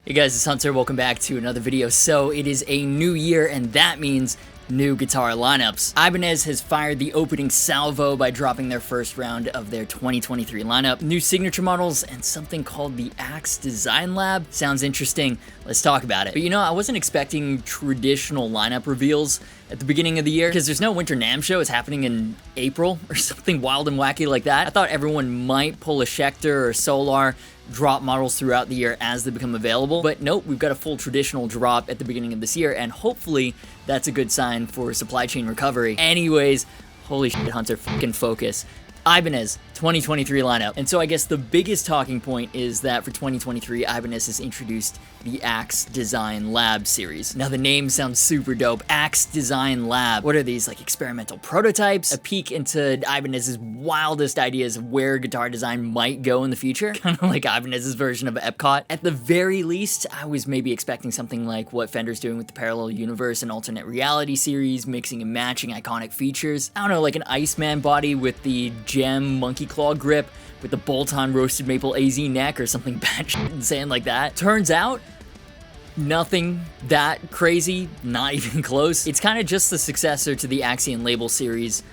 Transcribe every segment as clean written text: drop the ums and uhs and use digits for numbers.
Hey guys, it's Hunter. Welcome back to another video. So it is a new year, and that means new guitar lineups. Ibanez has fired the opening salvo by dropping their first round of their 2023 lineup. New signature models and something called the Axe Design Lab. Sounds interesting. Let's talk about it. But you know, I wasn't expecting traditional lineup reveals at the beginning of the year because there's no Winter NAMM show. It's happening in April or something wild and wacky like that. I thought everyone might pull a Schecter or Solar, drop models throughout the year as they become available, but nope, we've got a full traditional drop at the beginning of this year, and hopefully that's a good sign for supply chain recovery. Anyways, holy shit, Hunter, fucking focus. Ibanez 2023 lineup. And so I guess the biggest talking point is that for 2023, Ibanez has introduced the Axe Design Lab series. Now the name sounds super dope. Axe Design Lab. What are these, like experimental prototypes? A peek into Ibanez's wildest ideas of where guitar design might go in the future? Kind of like Ibanez's version of Epcot. At the very least, I was maybe expecting something like what Fender's doing with the Parallel Universe and Alternate Reality series, mixing and matching iconic features. I don't know, like an Iceman body with the gem monkey claw grip with the bolt-on roasted maple AZ neck or something batshit insane like that. Turns out, nothing that crazy, not even close. It's kind of just the successor to the Axion Label series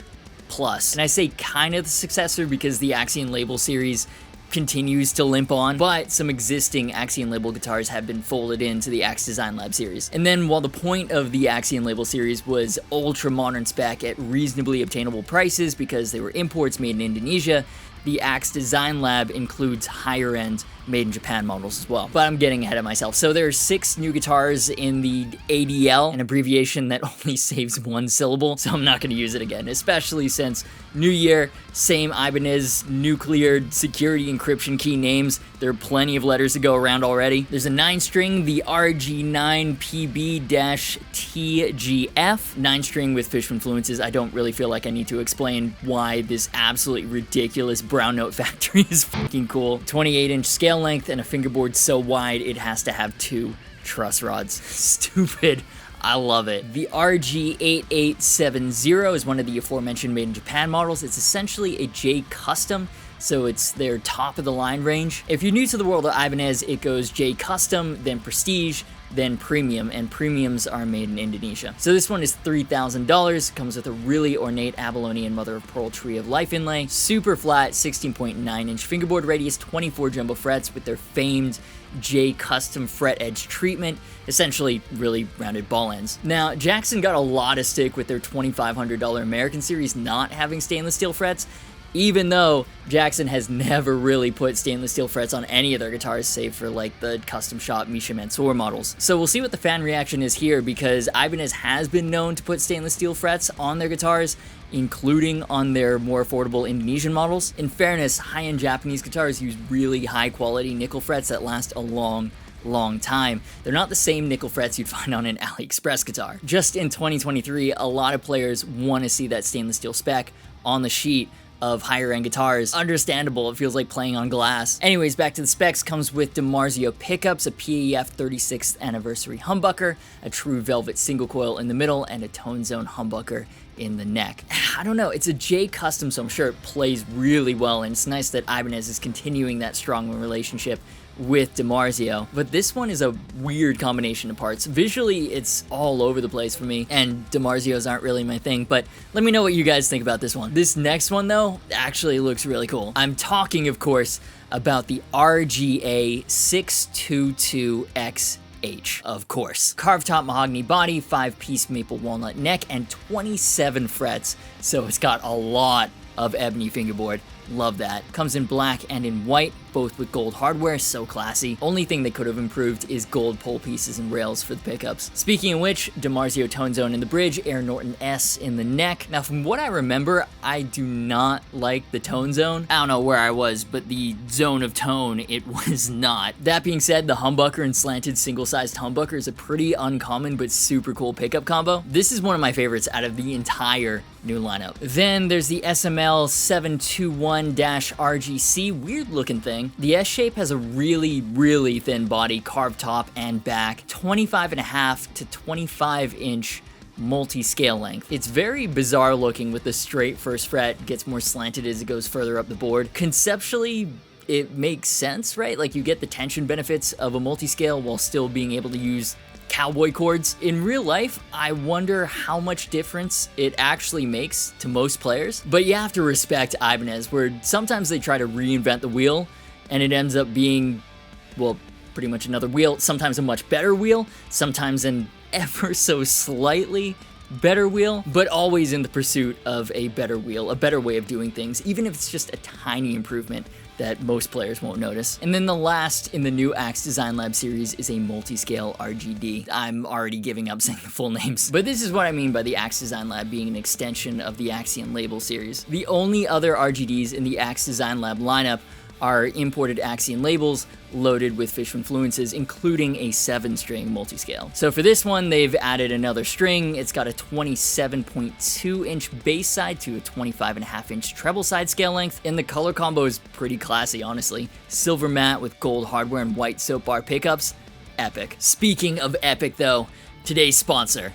plus. And I say kind of the successor because the Axion Label series continues to limp on, but some existing Axion Label guitars have been folded into the Axe Design Lab series. And then while the point of the Axion Label series was ultra modern spec at reasonably obtainable prices because they were imports made in Indonesia, the Axe Design Lab includes higher end made in Japan models as well. But I'm getting ahead of myself. So there are 6 new guitars in the ADL, an abbreviation that only saves one syllable, so I'm not going to use it again, especially since new year, same Ibanez nuclear security encryption key names. There are plenty of letters to go around already. There's a 9-string, the RG9PB-TGF, 9-string with fish influences. I don't really feel like I need to explain why this absolutely ridiculous brown note factory is fucking cool. 28-inch scale length and a fingerboard so wide it has to have 2 truss rods. Stupid. I love it. The RG8870 is one of the aforementioned made in Japan models. It's essentially a J Custom, so it's their top of the line range. If you're new to the world of Ibanez, it goes J Custom, then Prestige, then Premium, and Premiums are made in Indonesia. So this one is $3,000, comes with a really ornate abalone and mother of pearl tree of life inlay, super flat 16.9-inch fingerboard radius, 24 jumbo frets with their famed J Custom fret edge treatment, essentially really rounded ball ends. Now, Jackson got a lot of stick with their $2,500 American series not having stainless steel frets, even though Jackson has never really put stainless steel frets on any of their guitars save for like the custom shop Misha Mansour models. So we'll see what the fan reaction is here because Ibanez has been known to put stainless steel frets on their guitars, including on their more affordable Indonesian models. In fairness, high-end Japanese guitars use really high-quality nickel frets that last a long time. They're not the same nickel frets you'd find on an AliExpress guitar. Just in 2023, a lot of players want to see that stainless steel spec on the sheet of higher end guitars. Understandable, it feels like playing on glass. Anyways, back to the specs. Comes with DiMarzio pickups, a PAF 36th anniversary humbucker, a true velvet single coil in the middle, and a tone zone humbucker in the neck. I don't know, it's a J Custom, so I'm sure it plays really well, and it's nice that Ibanez is continuing that strong relationship with DiMarzio, but this one is a weird combination of parts. Visually, it's all over the place for me, and DiMarzios aren't really my thing, but let me know what you guys think about this one. This next one, though, actually looks really cool. I'm talking, of course, about the RGA 622X. Of course. Carved top mahogany body, 5-piece maple walnut neck, and 27 frets, so it's got a lot of ebony fingerboard. Love that. Comes in black and in white, both with gold hardware, so classy. Only thing they could have improved is gold pole pieces and rails for the pickups. Speaking of which, DiMarzio tone zone in the bridge, Air Norton S in the neck. Now from what I remember, I do not like the tone zone. I don't know where I was, but the zone of tone, it was not. That being said, the humbucker and slanted single-sized humbucker is a pretty uncommon but super cool pickup combo. This is one of my favorites out of the entire new lineup. Then there's the SML 721-RGC, weird looking thing. The S-shape has a really thin body, carved top and back, 25.5 to 25-inch multi-scale length. It's very bizarre looking with the straight first fret, gets more slanted as it goes further up the board. Conceptually, it makes sense, right? Like, you get the tension benefits of a multi-scale while still being able to use cowboy chords. In real life, I wonder how much difference it actually makes to most players. But you have to respect Ibanez, where sometimes they try to reinvent the wheel, and it ends up being, well, pretty much another wheel, sometimes a much better wheel, sometimes an ever so slightly better wheel, but always in the pursuit of a better wheel, a better way of doing things, even if it's just a tiny improvement that most players won't notice. And then the last in the new Axe Design Lab series is a multi-scale RGD. I'm already giving up saying the full names, but this is what I mean by the Axe Design Lab being an extension of the Axion label series. The only other RGDs in the Axe Design Lab lineup are imported Axion labels loaded with fish influences, including a 7-string multi-scale. So for this one, they've added another string. It's got a 27.2-inch bass side to a 25.5-inch treble side scale length, and the color combo is pretty classy, honestly. Silver matte with gold hardware and white soap bar pickups. Epic. Speaking of epic though, today's sponsor,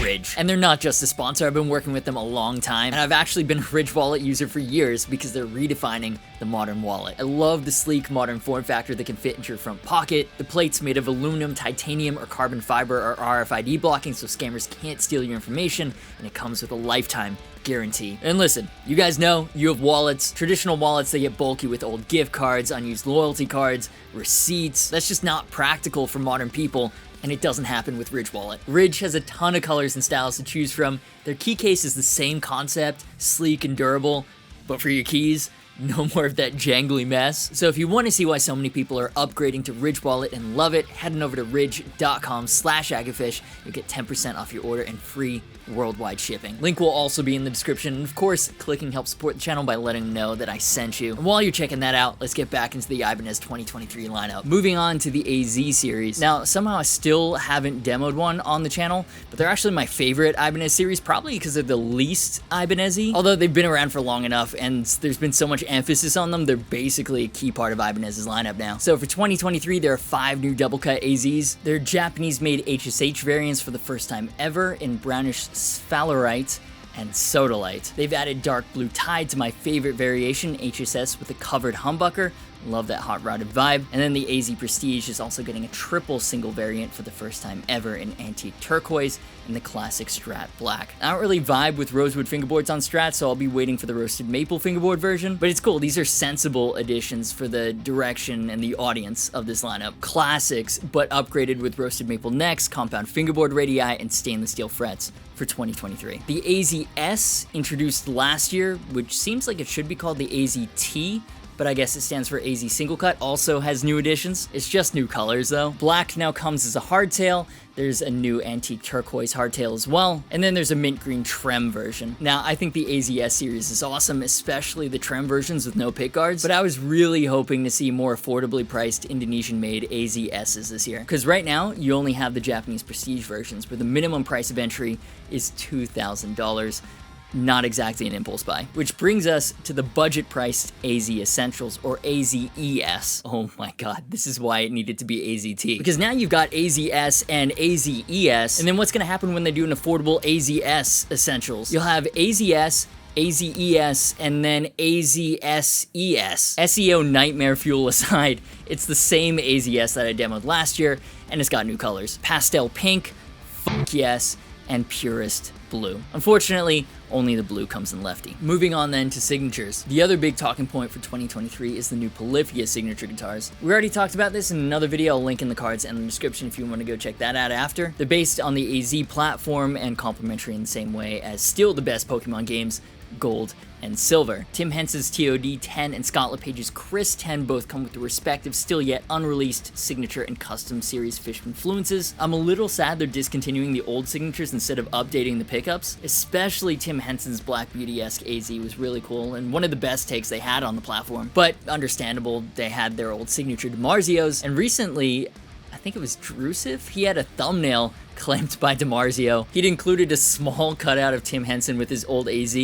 Ridge. And they're not just a sponsor, I've been working with them a long time, and I've actually been a Ridge wallet user for years because they're redefining the modern wallet. I love the sleek modern form factor that can fit into your front pocket. The plate's made of aluminum, titanium, or carbon fiber or RFID blocking so scammers can't steal your information, and it comes with a lifetime guarantee. And listen, you guys know you have wallets, traditional wallets that get bulky with old gift cards, unused loyalty cards, receipts. That's just not practical for modern people, and it doesn't happen with Ridge Wallet. Ridge has a ton of colors and styles to choose from. Their key case is the same concept, sleek and durable, but for your keys, no more of that jangly mess. So if you want to see why so many people are upgrading to Ridge Wallet and love it, head on over to ridge.com/agafish. You'll get 10% off your order and free worldwide shipping. Link will also be in the description, and of course, clicking helps support the channel by letting them know that I sent you. And while you're checking that out, let's get back into the Ibanez 2023 lineup. Moving on to the AZ series. Now, somehow I still haven't demoed one on the channel, but they're actually my favorite Ibanez series, probably because they're the least Ibanez-y. Although they've been around for long enough, and there's been so much emphasis on them, they're basically a key part of Ibanez's lineup now. So for 2023, there are 5 new double cut AZs. They're Japanese-made HSH variants for the first time ever in brownish sphalerite and sodalite. They've added dark blue tide to my favorite variation, HSS, with a covered humbucker. Love that hot rodded vibe. And then the AZ Prestige is also getting a triple single variant for the first time ever in antique turquoise and the classic Strat black. I don't really vibe with rosewood fingerboards on Strat, so I'll be waiting for the roasted maple fingerboard version, but it's cool. These are sensible additions for the direction and the audience of this lineup. Classics, but upgraded with roasted maple necks, compound fingerboard radii, and stainless steel frets for 2023. The AZ-S, introduced last year, which seems like it should be called the AZ-T, but I guess it stands for AZ Single Cut, also has new additions. It's just new colors though. Black now comes as a hardtail. There's a new antique turquoise hardtail as well. And then there's a mint green trem version. Now, I think the AZ-S series is awesome, especially the trem versions with no pick guards, but I was really hoping to see more affordably priced Indonesian-made AZ-S's this year. Because right now, you only have the Japanese Prestige versions, where the minimum price of entry is $2,000. Not exactly an impulse buy. Which brings us to the budget-priced AZ Essentials, or AZ-ES. Oh my god, this is why it needed to be AZ-T. Because now you've got AZ-S and AZ-ES, and then what's gonna happen when they do an affordable AZ-S Essentials? You'll have AZ-S, AZ-ES, and then AZ-SES. SEO nightmare fuel aside, it's the same AZ-S that I demoed last year, and it's got new colors. Pastel pink, fuck yes, and purest blue. Unfortunately, only the blue comes in lefty. Moving on then to signatures. The other big talking point for 2023 is the new Polyphia signature guitars. We already talked about this in another video. I'll link in the cards and the description if you want to go check that out after. They're based on the AZ platform and complementary in the same way as still the best Pokemon games, Gold and Silver. Tim Henson's TOD 10 and Scott LePage's Chris 10 both come with the respective still yet unreleased signature and custom series fish influences. I'm a little sad they're discontinuing the old signatures instead of updating the pickups. Especially Tim Henson's Black Beauty-esque AZ was really cool and one of the best takes they had on the platform. But understandable, they had their old signature DiMarzio's, and recently, I think it was Drusive, he had a thumbnail claimed by DiMarzio. He'd included a small cutout of Tim Henson with his old AZ.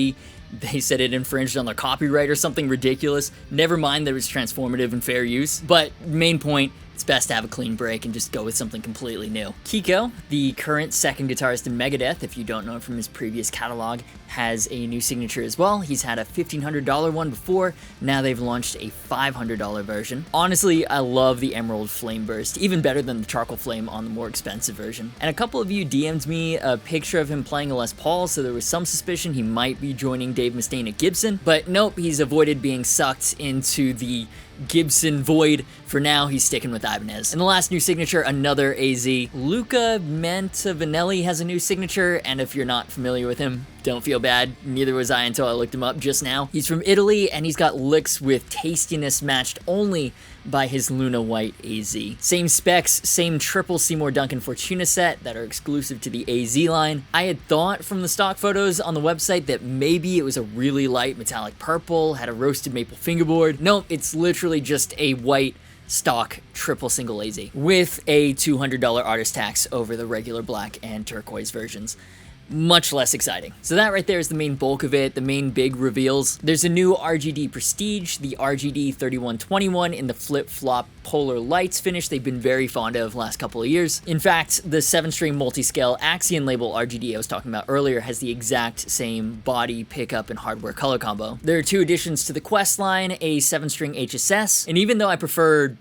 They said it infringed on their copyright or something ridiculous. Never mind that it was transformative and fair use. But main point, it's best to have a clean break and just go with something completely new. Kiko, the current second guitarist in Megadeth, if you don't know him from his previous catalog, has a new signature as well. He's had a $1,500 one before, now they've launched a $500 version. Honestly, I love the Emerald Flame Burst, even better than the Charcoal Flame on the more expensive version. And a couple of you DM'd me a picture of him playing a Les Paul, so there was some suspicion he might be joining Dave Mustaine at Gibson, but nope, he's avoided being sucked into the Gibson void. For now, he's sticking with Ibanez. And the last new signature, another AZ. Luca Mantavinelli has a new signature, and if you're not familiar with him, don't feel bad. Neither was I until I looked him up just now. He's from Italy, and he's got licks with tastiness matched only by his Luna White AZ. Same specs, same triple Seymour Duncan Fortuna set that are exclusive to the AZ line. I had thought from the stock photos on the website that maybe it was a really light metallic purple, had a roasted maple fingerboard. Nope, it's literally just a white stock triple single AZ with a $200 artist tax over the regular black and turquoise versions. Much less exciting. So that right there is the main bulk of it, the main big reveals. There's a new RGD Prestige, the RGD 3121 in the flip-flop polar lights finish they've been very fond of last couple of years. In fact, the 7-string multi-scale Axion label RGD I was talking about earlier has the exact same body, pickup, and hardware color combo. There are 2 additions to the Quest line, a 7-string HSS, and even though I prefer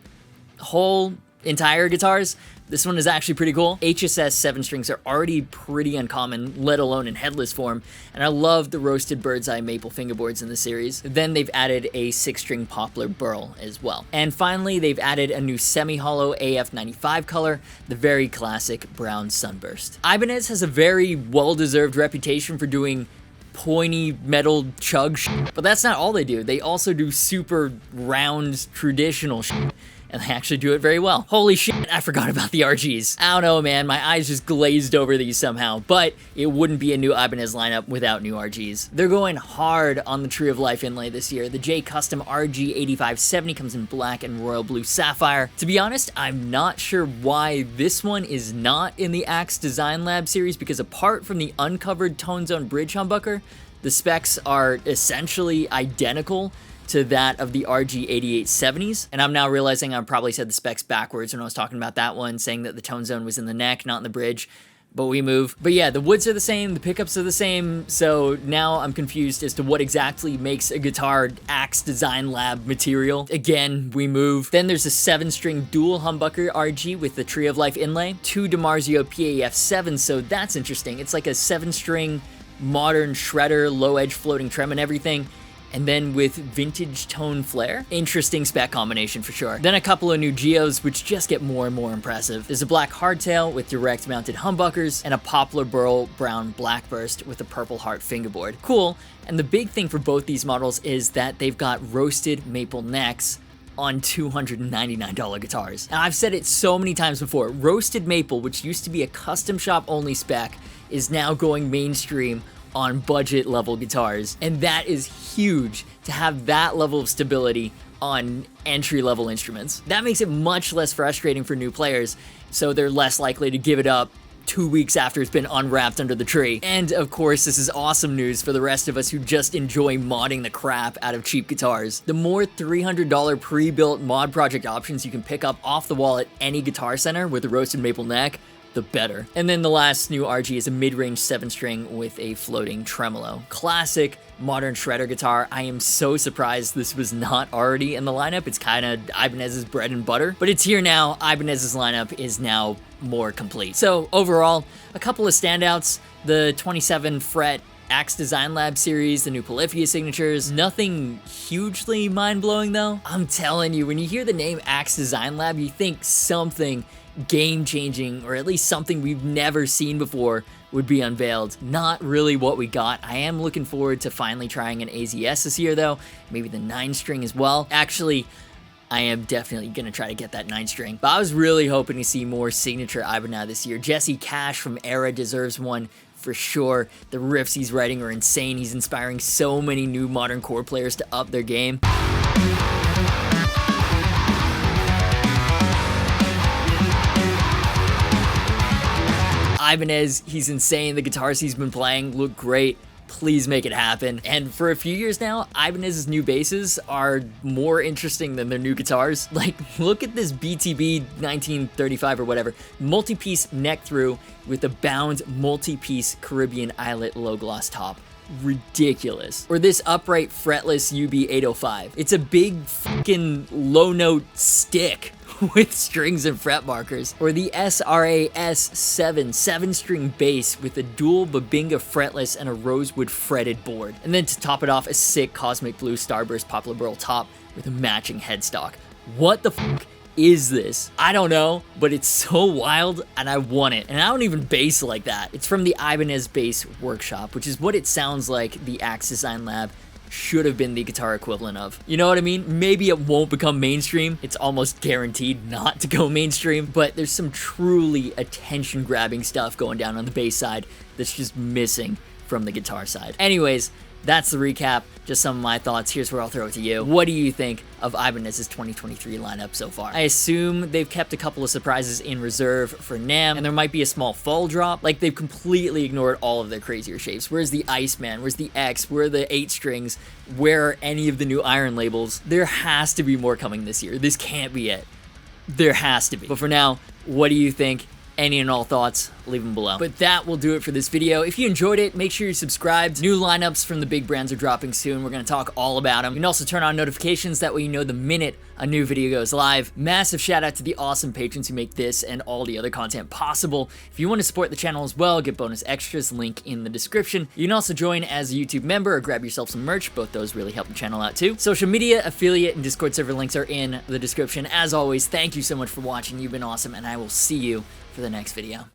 whole entire guitars, this one is actually pretty cool. HSS 7 strings are already pretty uncommon, let alone in headless form, and I love the roasted bird's eye maple fingerboards in the series. Then they've added a 6-string poplar burl as well. And finally, they've added a new semi-hollow AF95 color, the very classic brown sunburst. Ibanez has a very well-deserved reputation for doing pointy metal chug shit, but that's not all they do. They also do super round traditional shit, and they actually do it very well. Holy shit, I forgot about the RGs. I don't know, man, my eyes just glazed over these somehow, but it wouldn't be a new Ibanez lineup without new RGs. They're going hard on the Tree of Life inlay this year. The J Custom RG 8570 comes in black and royal blue sapphire. To be honest, I'm not sure why this one is not in the Axe Design Lab series, because apart from the uncovered tone zone bridge humbucker, the specs are essentially identical to that of the RG 8870s, and I'm now realizing I probably said the specs backwards when I was talking about that one, saying that the tone zone was in the neck, not in the bridge, but we move. But yeah, the woods are the same, the pickups are the same, so now I'm confused as to what exactly makes a guitar Axe Design Lab material. Again, we move. Then there's a 7-string dual humbucker RG with the Tree of Life inlay, 2 DiMarzio PAF7s, so that's interesting. It's like a 7-string modern shredder, low edge floating trem and everything, and then with vintage tone flare. Interesting spec combination for sure. Then a couple of new Geos, which just get more and more impressive. There's a black hardtail with direct mounted humbuckers, and a poplar burl brown blackburst with a purple heart fingerboard. Cool, and the big thing for both these models is that they've got roasted maple necks on $299 guitars. And I've said it so many times before, roasted maple, which used to be a custom shop only spec, is now going mainstream on budget level guitars, and that is huge to have that level of stability on entry level instruments. That makes it much less frustrating for new players, so they're less likely to give it up 2 weeks after it's been unwrapped under the tree. And of course, this is awesome news for the rest of us who just enjoy modding the crap out of cheap guitars. The more $300 pre-built mod project options you can pick up off the wall at any Guitar Center with a roasted maple neck, the better. And then the last new RG is a mid-range 7-string with a floating tremolo. Classic modern shredder guitar. I am so surprised this was not already in the lineup. It's kind of Ibanez's bread and butter, but it's here now. Ibanez's lineup is now more complete. So overall, a couple of standouts. The 27 fret Axe Design Lab series, the new Polyphia signatures, nothing hugely mind-blowing though. I'm telling you, when you hear the name Axe Design Lab, you think something game-changing, or at least something we've never seen before, would be unveiled. Not really what we got. I am looking forward to finally trying an AZS this year though, maybe the 9-string as well. Actually, I am definitely gonna try to get that 9-string, but I was really hoping to see more signature Ibanez this year. Jesse Cash from Era deserves one for sure. The riffs he's writing are insane. He's inspiring so many new modern chord players to up their game. Ibanez, he's insane. The guitars he's been playing look great. Please make it happen. And for a few years now, Ibanez's new basses are more interesting than their new guitars. Like, look at this BTB 1935 or whatever, multi-piece neck through with a bound multi-piece Caribbean eyelet low gloss top. Ridiculous. Or this upright fretless UB805. It's a big fucking low note stick with strings and fret markers. Or the SRA S7 7-string bass with a dual Babinga fretless and a rosewood fretted board. And then to top it off, a sick cosmic blue starburst poplar burl top with a matching headstock. What the fuck is this? I don't know, but it's so wild and I want it. And I don't even bass like that. It's from the Ibanez Bass Workshop, which is what it sounds like the Axe Design Lab should have been the guitar equivalent of. You know what I mean? Maybe it won't become mainstream. It's almost guaranteed not to go mainstream, but there's some truly attention-grabbing stuff going down on the bass side that's just missing from the guitar side. Anyways, that's the recap. Just some of my thoughts. Here's where I'll throw it to you. What do you think of Ibanez's 2023 lineup so far? I assume they've kept a couple of surprises in reserve for NAMM, and there might be a small fall drop. Like, they've completely ignored all of their crazier shapes. Where's the Iceman? Where's the X? Where are the 8 strings? Where are any of the new iron labels? There has to be more coming this year. This can't be it. There has to be. But for now, what do you think? Any and all thoughts, leave them below. But that will do it for this video. If you enjoyed it, make sure you're subscribed. New lineups from the big brands are dropping soon. We're going to talk all about them. You can also turn on notifications. That way you know the minute a new video goes live. Massive shout out to the awesome patrons who make this and all the other content possible. If you want to support the channel as well, get bonus extras, link in the description. You can also join as a YouTube member or grab yourself some merch. Both those really help the channel out too. Social media, affiliate, and Discord server links are in the description. As always, thank you so much for watching. You've been awesome, and I will see you for the next video.